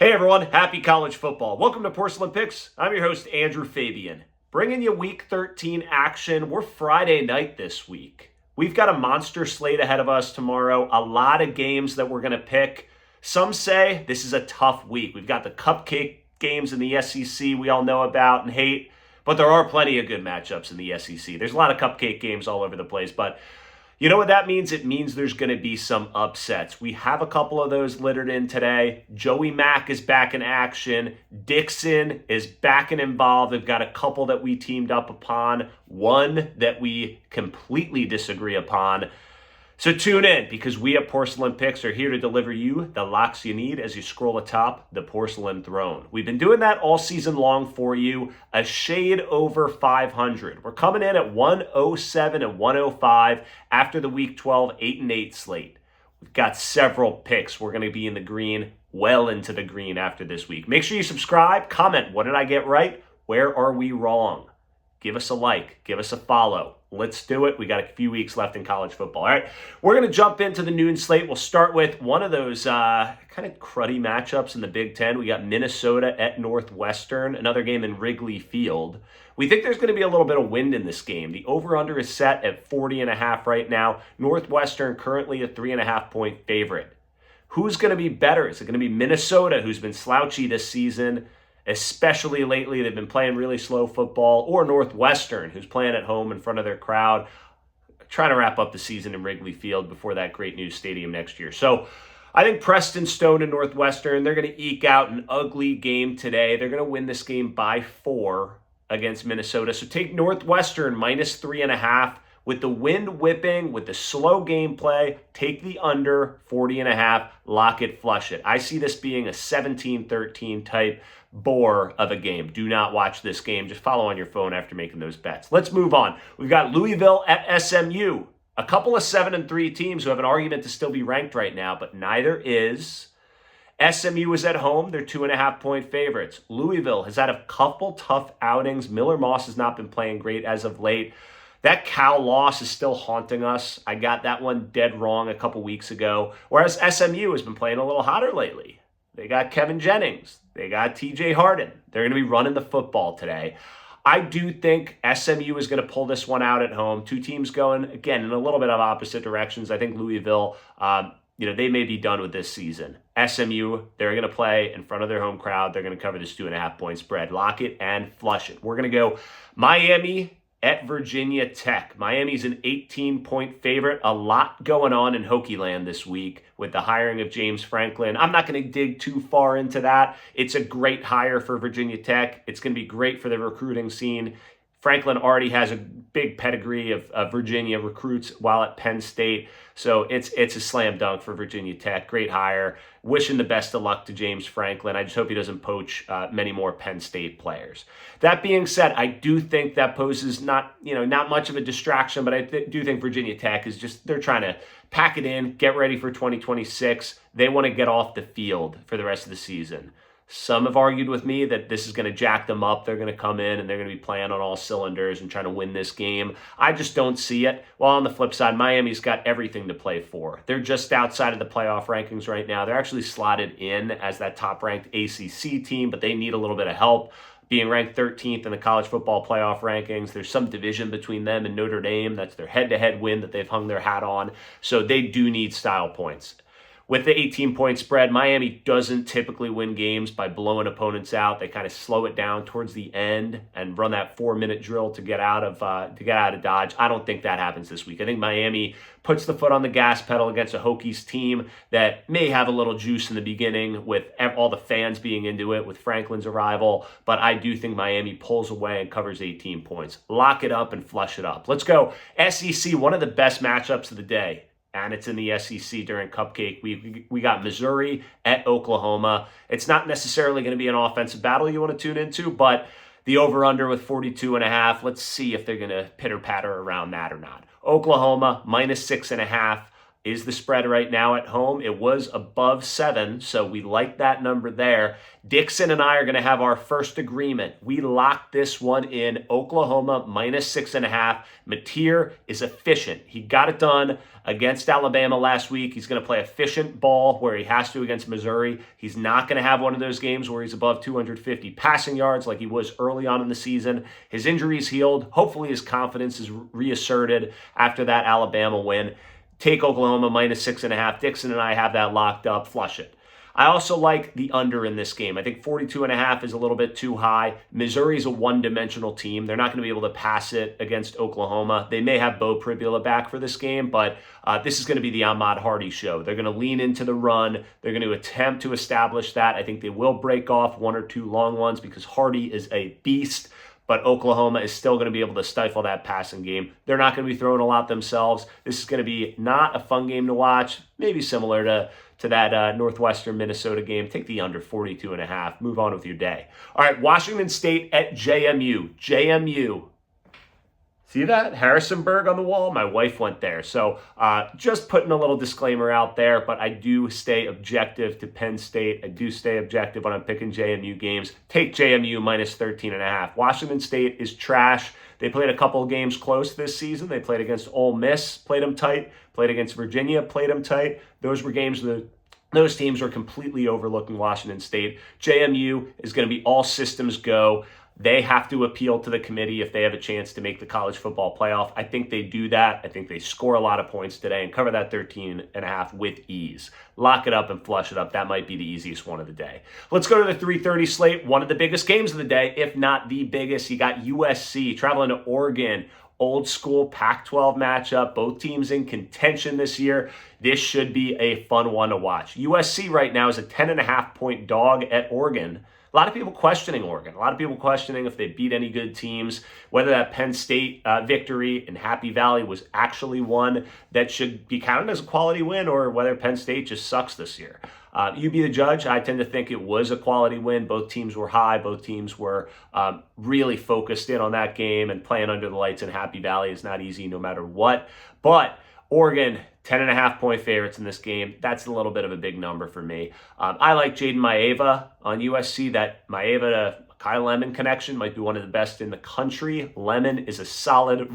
Hey everyone, happy college football. Welcome to Porcelain Picks. I'm your host, Andrew Fabian. Bringing you Week 13 action. We're Friday night this week. We've got a monster slate ahead of us tomorrow. A lot of games that we're going to pick. Some say this is a tough week. We've got the cupcake games in the SEC we all know about and hate, but there are plenty of good matchups in the SEC. There's a lot of cupcake games all over the place, but you know what that means? It means there's going to be some upsets. We have a couple of those littered in today. Joey Mack is back in action. Dixon is back and involved. They've got a couple that we teamed up upon, one that we completely disagree upon. So tune in, because we at Porcelain Picks are here to deliver you the locks you need as you scroll atop the porcelain throne. We've been doing that all season long for you, a shade over 500. We're coming in at 107 and 105 after the Week 12 8-8 slate. We've got several picks. We're going to be in the green, well into the green after this week. Make sure you subscribe, comment, what did I get right? Where are we wrong? Give us a like, give us a follow. Let's do it. We got a few weeks left in college football. All right, we're going to jump into the noon slate. We'll start with one of those kind of cruddy matchups in the Big Ten. We got Minnesota at Northwestern, another game in Wrigley Field. We think there's going to be a little bit of wind in this game. The over-under is set at 40.5 right now. Northwestern currently a 3.5-point favorite. Who's going to be better? Is it going to be Minnesota, who's been slouchy this season, especially lately? They've been playing really slow football, or Northwestern, who's playing at home in front of their crowd, trying to wrap up the season in Wrigley Field before that great new stadium next year. So I think Preston Stone and Northwestern, they're going to eke out an ugly game today. They're going to win this game by 4 against Minnesota. So take Northwestern minus 3.5. With the wind whipping, with the slow gameplay, take the under 40.5, lock it, flush it. I see this being a 17-13 type bore of a game. Do not watch this game. Just follow on your phone after making those bets. Let's move on. We've got Louisville at SMU. A couple of 7-3 teams who have an argument to still be ranked right now, but neither is. SMU is at home. They're 2.5-point favorites. Louisville has had a couple tough outings. Miller Moss has not been playing great as of late. That Cal loss is still haunting us. I got that one dead wrong a couple weeks ago. Whereas SMU has been playing a little hotter lately. They got Kevin Jennings. They got TJ Harden. They're going to be running the football today. I do think SMU is going to pull this one out at home. Two teams going, again, in a little bit of opposite directions. I think Louisville, they may be done with this season. SMU, they're going to play in front of their home crowd. They're going to cover this 2.5-point spread. Lock it and flush it. We're going to go Miami at Virginia Tech. Miami's an 18-point favorite. A lot going on in Hokie Land this week with the hiring of James Franklin. I'm not going to dig too far into that. It's a great hire for Virginia Tech. It's going to be great for the recruiting scene. Franklin already has a big pedigree of Virginia recruits while at Penn State. So it's a slam dunk for Virginia Tech. Great hire. Wishing the best of luck to James Franklin. I just hope he doesn't poach many more Penn State players. That being said, I do think that poses not much of a distraction, but I do think Virginia Tech is they're trying to pack it in, get ready for 2026. They want to get off the field for the rest of the season. Some have argued with me that this is going to jack them up. They're going to come in and they're going to be playing on all cylinders and trying to win this game. I just don't see it. While on the flip side, Miami's got everything to play for. They're just outside of the playoff rankings right now. They're actually slotted in as that top-ranked ACC team, but they need a little bit of help. Being ranked 13th in the college football playoff rankings, there's some division between them and Notre Dame. That's their head-to-head win that they've hung their hat on. So they do need style points. With the 18-point spread, Miami doesn't typically win games by blowing opponents out. They kind of slow it down towards the end and run that 4-minute drill to get out of Dodge. I don't think that happens this week. I think Miami puts the foot on the gas pedal against a Hokies team that may have a little juice in the beginning with all the fans being into it with Franklin's arrival. But I do think Miami pulls away and covers 18 points. Lock it up and flush it up. Let's go. SEC, one of the best matchups of the day. And it's in the SEC during Cupcake Week. We got Missouri at Oklahoma. It's not necessarily going to be an offensive battle you want to tune into, but the over-under with 42.5, let's see if they're going to pitter-patter around that or not. Oklahoma, minus 6.5. is the spread right now at home. It was above 7, so we like that number there. Dixon and I are going to have our first agreement. We locked this one in. Oklahoma -6.5. Mateer is efficient. He got it done against Alabama last week. He's going to play efficient ball where he has to against Missouri. He's not going to have one of those games where he's above 250 passing yards like he was early on in the season. His injury's healed. Hopefully his confidence is reasserted after that Alabama win. Take Oklahoma -6.5. Dixon and I have that locked up. Flush it. I also like the under in this game. I think 42.5 is a little bit too high. Missouri is a one-dimensional team. They're not going to be able to pass it against Oklahoma. They may have Bo Pribula back for this game, but this is going to be the Ahmad Hardy show. They're going to lean into the run. They're going to attempt to establish that. I think they will break off one or two long ones because Hardy is a beast. But Oklahoma is still going to be able to stifle that passing game. They're not going to be throwing a lot themselves. This is going to be not a fun game to watch, maybe similar to that Northwestern Minnesota game. Take the under 42.5. Move on with your day. All right, Washington State at JMU. JMU. See that? Harrisonburg on the wall? My wife went there. So just putting a little disclaimer out there, but I do stay objective to Penn State. I do stay objective when I'm picking JMU games. Take JMU -13.5. Washington State is trash. They played a couple of games close this season. They played against Ole Miss, played them tight. Played against Virginia, played them tight. Those were games that those teams are completely overlooking Washington State. JMU is going to be all systems go. They have to appeal to the committee if they have a chance to make the college football playoff. I think they do that. I think they score a lot of points today and cover that 13.5 with ease. Lock it up and flush it up. That might be the easiest one of the day. Let's go to the 3:30 slate. One of the biggest games of the day, if not the biggest. You got USC traveling to Oregon. Old school Pac-12 matchup. Both teams in contention this year. This should be a fun one to watch. USC right now is a 10.5-point dog at Oregon. A lot of people questioning Oregon. A lot of people questioning if they beat any good teams, whether that Penn State victory in Happy Valley was actually one that should be counted as a quality win or whether Penn State just sucks this year. You be the judge. I tend to think it was a quality win. Both teams were high. Both teams were really focused in on that game, and playing under the lights in Happy Valley is not easy no matter what. But Oregon, 10.5-point favorites in this game. That's a little bit of a big number for me. I like Jaden Maeva on USC. That Maeva to Kyle Lemon connection might be one of the best in the country. Lemon is a solid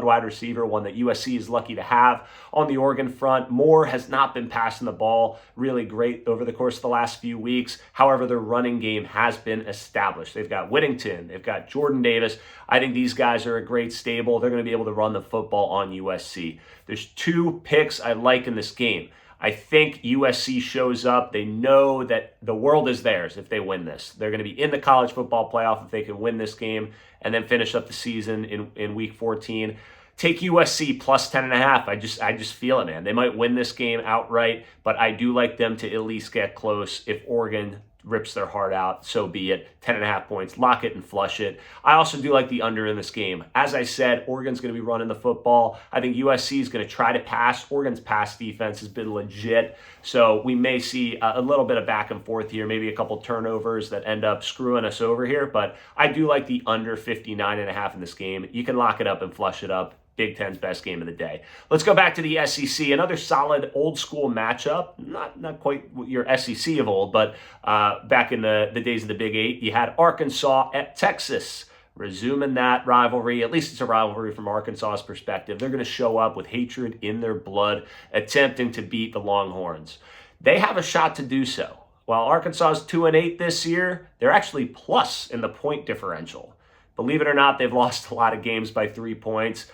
wide receiver, one that USC is lucky to have. On the Oregon front, Moore has not been passing the ball really great over the course of the last few weeks. However, their running game has been established. They've got Whittington. They've got Jordan Davis. I think these guys are a great stable. They're going to be able to run the football on USC. There's two picks I like in this game. I think USC shows up. They know that the world is theirs if they win this. They're going to be in the college football playoff if they can win this game and then finish up the season in week 14. Take USC plus 10.5. I just feel it, man. They might win this game outright, but I do like them to at least get close. If Oregon rips their heart out, so be it. 10.5 points. Lock it and flush it. I also do like the under in this game. As I said, Oregon's going to be running the football. I think USC is going to try to pass. Oregon's pass defense has been legit, so we may see a little bit of back and forth here, maybe a couple turnovers that end up screwing us over here, but I do like the under 59.5 in this game. You can lock it up and flush it up. Big Ten's best game of the day. Let's go back to the SEC. Another solid old school matchup. Not quite your SEC of old, but back in the days of the Big Eight, you had Arkansas at Texas. Resuming that rivalry. At least it's a rivalry from Arkansas's perspective. They're going to show up with hatred in their blood, attempting to beat the Longhorns. They have a shot to do so. While Arkansas is 2-8 this year, they're actually plus in the point differential. Believe it or not, they've lost a lot of games by 3 points.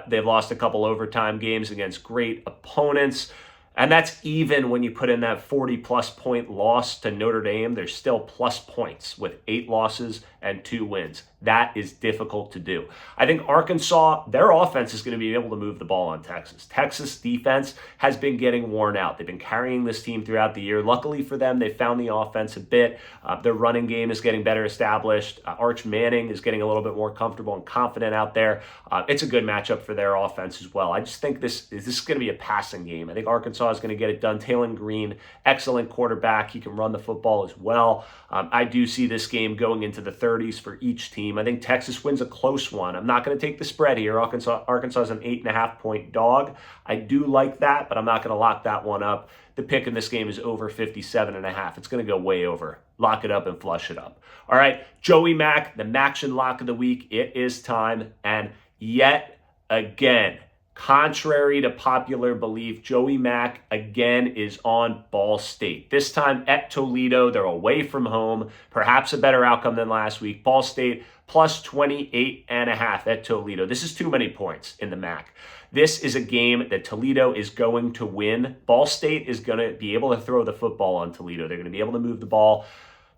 They've lost a couple overtime games against great opponents. And that's even when you put in that 40-plus point loss to Notre Dame. There's still plus points with 8 losses and 2 wins. That is difficult to do. I think Arkansas, their offense is going to be able to move the ball on Texas. Texas defense has been getting worn out. They've been carrying this team throughout the year. Luckily for them, they found the offense a bit. Their running game is getting better established. Arch Manning is getting a little bit more comfortable and confident out there. It's a good matchup for their offense as well. I just think this is going to be a passing game. I think Arkansas is going to get it done. Talon Green, excellent quarterback. He can run the football as well. I do see this game going into the 30s for each team. team. I think Texas wins a close one. I'm not going to take the spread here. Arkansas is an 8.5-point dog. I do like that, but I'm not going to lock that one up. The pick in this game is over 57.5. It's going to go way over. Lock it up and flush it up. All right, Joey Mack, the Maction lock of the week. It is time. And yet again, contrary to popular belief, Joey Mack again is on Ball State. This time at Toledo. They're away from home. Perhaps a better outcome than last week. Ball State plus 28.5 at Toledo. This is too many points in the Mac. This is a game that Toledo is going to win. Ball State is going to be able to throw the football on Toledo. They're going to be able to move the ball.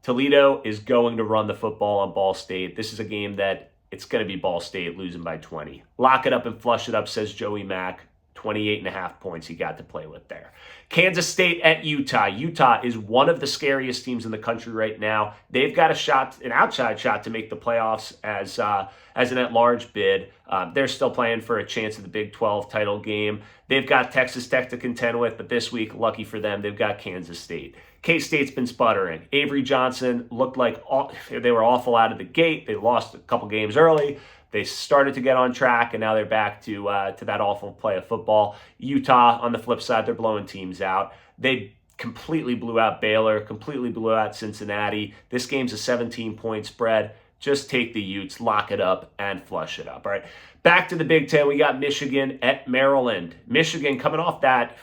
Toledo is going to run the football on Ball State. This is a game that it's going to be Ball State losing by 20. Lock it up and flush it up, says Joey Mack. 28.5 points he got to play with there. Kansas State at Utah. Utah is one of the scariest teams in the country right now. They've got an outside shot to make the playoffs as an at-large bid. They're still playing for a chance at the Big 12 title game. They've got Texas Tech to contend with, but this week, lucky for them, they've got Kansas State. K-State's been sputtering. Avery Johnson looked like they were awful out of the gate. They lost a couple games early. They started to get on track, and now they're back to that awful play of football. Utah, on the flip side, they're blowing teams out. They completely blew out Baylor, completely blew out Cincinnati. This game's a 17-point spread. Just take the Utes, lock it up, and flush it up. All right, back to the Big Ten. We got Michigan at Maryland. Michigan coming off that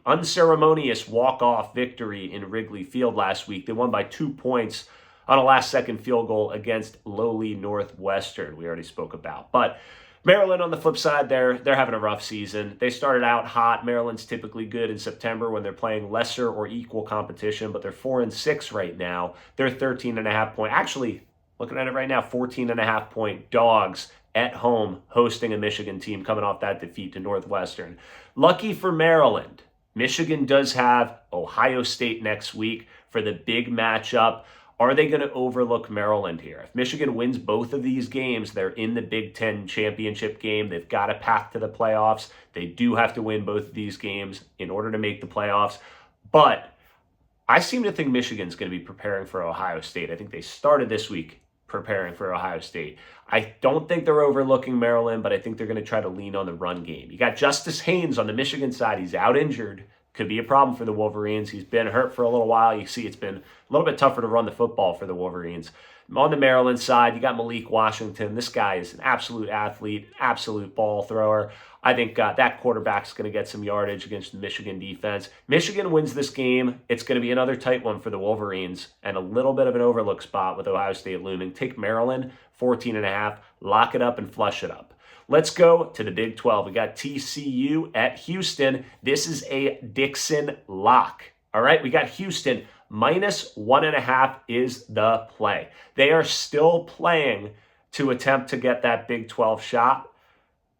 unceremonious walk-off victory in Wrigley Field last week. They won by 2 points on a last-second field goal against lowly Northwestern, we already spoke about. But Maryland, on the flip side, they're having a rough season. They started out hot. Maryland's typically good in September when they're playing lesser or equal competition, but they're 4-6 right now. They're 13.5-point. Actually, looking at it right now, 14.5-point dogs at home hosting a Michigan team coming off that defeat to Northwestern. Lucky for Maryland, Michigan does have Ohio State next week for the big matchup. Are they going to overlook Maryland here? If Michigan wins both of these games, they're in the Big Ten championship game. They've got a path to the playoffs. They do have to win both of these games in order to make the playoffs. But I seem to think Michigan's going to be preparing for Ohio State. I think they started this week preparing for Ohio State. I don't think they're overlooking Maryland, but I think they're going to try to lean on the run game. You got Justice Haynes on the Michigan side. He's out injured. Could be a problem for the Wolverines. He's been hurt for a little while. You see it's been a little bit tougher to run the football for the Wolverines. On the Maryland side, you got Malik Washington. This guy is an absolute athlete, absolute ball thrower. I think that quarterback's going to get some yardage against the Michigan defense. Michigan wins this game. It's going to be another tight one for the Wolverines and a little bit of an overlook spot with Ohio State looming. Take Maryland, 14.5, lock it up and flush it up. Let's go to the Big 12. We got TCU at Houston. This is a Dixon lock. All right, we got Houston. -1.5 is the play. They are still playing to attempt to get that Big 12 shot.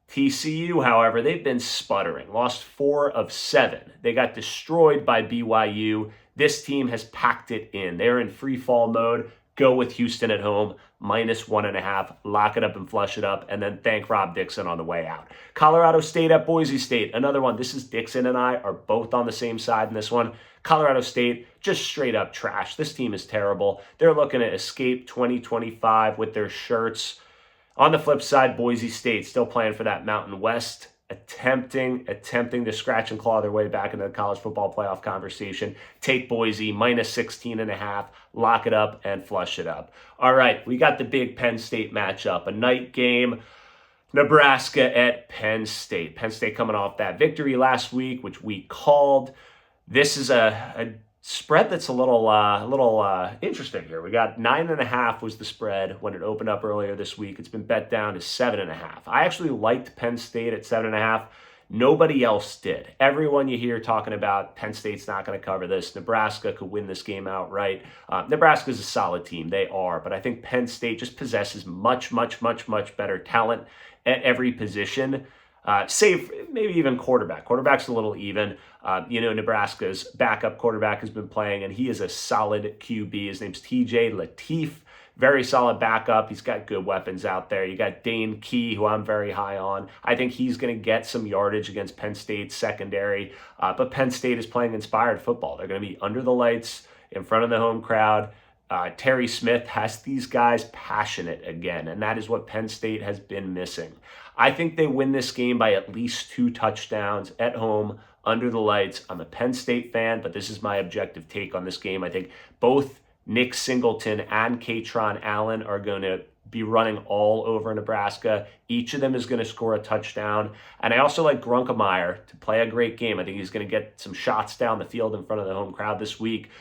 TCU, however, they've been sputtering. Lost 4 of 7. They got destroyed by BYU. This team has packed it in. They're in free fall mode. Go with Houston at home, -1.5. Lock it up and flush it up, and then thank Rob Dixon on the way out. Colorado State at Boise State, another one. This is Dixon and I are both on the same side in this one. Colorado State, just straight up trash. This team is terrible. They're looking at escape 2025 with their shirts. On the flip side, Boise State still playing for that Mountain West, attempting to scratch and claw their way back into the college football playoff conversation. Take Boise, -16.5, lock it up and flush it up. All right, we got the big Penn State matchup, a night game. Nebraska at Penn State. Penn State coming off that victory last week, which we called. This is a spread that's a little interesting here. We got 9.5 was the spread when it opened up earlier this week. It's been bet down to 7.5. I actually liked Penn State at 7.5. Nobody else did. Everyone you hear talking about Penn State's not going to cover this. Nebraska could win this game outright. Nebraska's a solid team. They are. But I think Penn State just possesses much better talent at every position. Save maybe even quarterback. Quarterback's a little even. Nebraska's backup quarterback has been playing, and he is a solid QB. His name's TJ Lateef. Very solid backup. He's got good weapons out there. You got Dane Key, who I'm very high on. I think he's going to get some yardage against Penn State's secondary. But Penn State is playing inspired football. They're going to be under the lights, in front of the home crowd. Terry Smith has these guys passionate again, and that is what Penn State has been missing. I think they win this game by at least 2 touchdowns at home under the lights. I'm a Penn State fan, but this is my objective take on this game. I think both Nick Singleton and Katron Allen are going to be running all over Nebraska. Each of them is going to score a touchdown. And I also like Grunkemeyer to play a great game. I think he's going to get some shots down the field in front of the home crowd this week.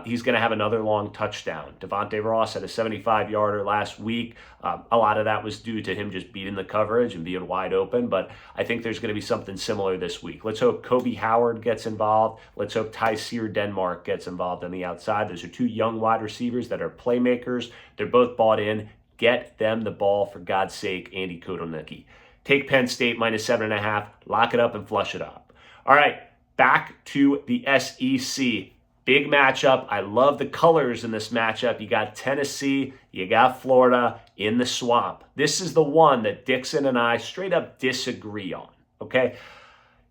He's going to have another long touchdown. Devontae Ross had a 75-yarder last week. A lot of that was due to him just beating the coverage and being wide open. But I think there's going to be something similar this week. Let's hope Kobe Howard gets involved. Let's hope Tyseer Denmark gets involved on the outside. Those are 2 young wide receivers that are playmakers. They're both bought in. Get them the ball, for God's sake, Andy Kotelnicki. Take Penn State minus 7.5. Lock it up and flush it up. All right, back to the SEC. Big matchup. I love the colors in this matchup. You got Tennessee, you got Florida in the swamp. This is the one that Dixon and I straight up disagree on, okay?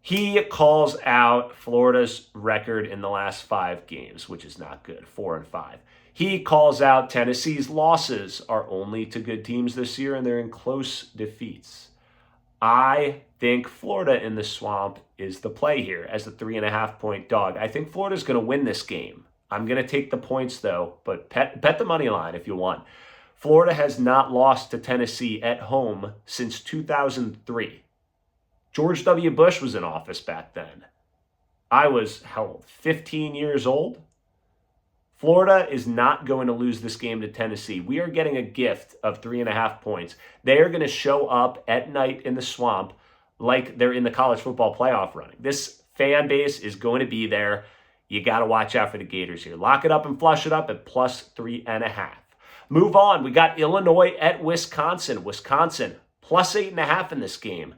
He calls out Florida's record in the last 5 games, which is not good, 4-5. He calls out Tennessee's losses are only to good teams this year, and they're in close defeats. I think Florida in the swamp is the play here as a 3.5-point dog. I think Florida's going to win this game. I'm going to take the points, though, but bet the money line if you want. Florida has not lost to Tennessee at home since 2003. George W. Bush was in office back then. I was, how old, 15 years old? Florida is not going to lose this game to Tennessee. We are getting a gift of 3.5 points. They are going to show up at night in the swamp like they're in the college football playoff running. This fan base is going to be there. You got to watch out for the Gators here. Lock it up and flush it up at plus 3.5. Move on. We got Illinois at Wisconsin. Wisconsin plus 8.5 in this game.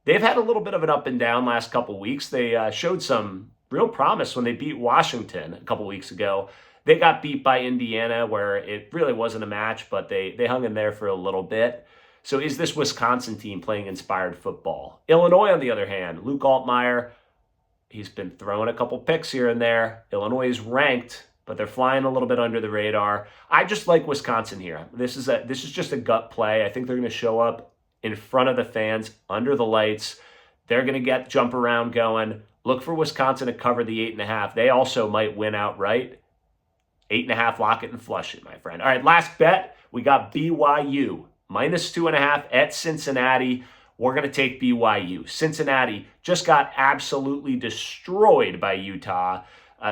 They've had a little bit of an up and down last couple weeks. They showed some real promise when they beat Washington a couple weeks ago. They got beat by Indiana, where it really wasn't a match, but they hung in there for a little bit. So is this Wisconsin team playing inspired football? Illinois, on the other hand, Luke Altmaier, he's been throwing a couple picks here and there. Illinois is ranked, but they're flying a little bit under the radar. I just like Wisconsin here. This is just a gut play. I think they're going to show up in front of the fans, under the lights. They're going to get jump around going. Look for Wisconsin to cover the 8.5. They also might win outright. 8.5, lock it and flush it, my friend. All right, last bet. We got BYU minus 2.5 at Cincinnati. We're going to take BYU. Cincinnati just got absolutely destroyed by Utah.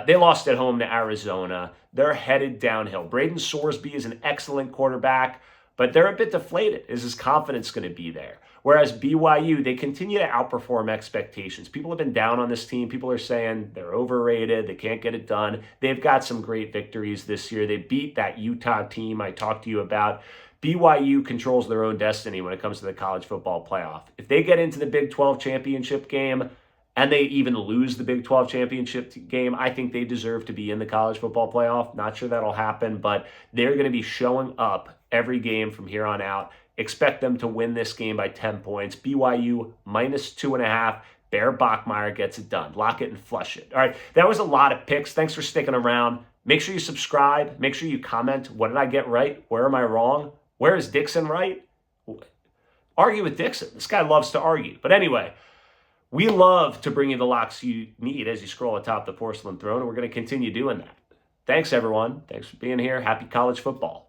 They lost at home to Arizona. They're headed downhill. Braden Sorsby is an excellent quarterback, but they're a bit deflated. Is his confidence going to be there? Whereas BYU, they continue to outperform expectations. People have been down on this team. People are saying they're overrated. They can't get it done. They've got some great victories this year. They beat that Utah team I talked to you about. BYU controls their own destiny when it comes to the college football playoff. If they get into the Big 12 championship game and they even lose the Big 12 championship game, I think they deserve to be in the college football playoff. Not sure that'll happen, but they're going to be showing up every game from here on out. Expect them to win this game by 10 points. BYU minus 2.5. Bear Bachmeier gets it done. Lock it and flush it. All right, that was a lot of picks. Thanks for sticking around. Make sure you subscribe. Make sure you comment. What did I get right? Where am I wrong? Where is Dixon right? Argue with Dixon. This guy loves to argue. But anyway, we love to bring you the locks you need as you scroll atop the porcelain throne, and we're going to continue doing that. Thanks, everyone. Thanks for being here. Happy college football.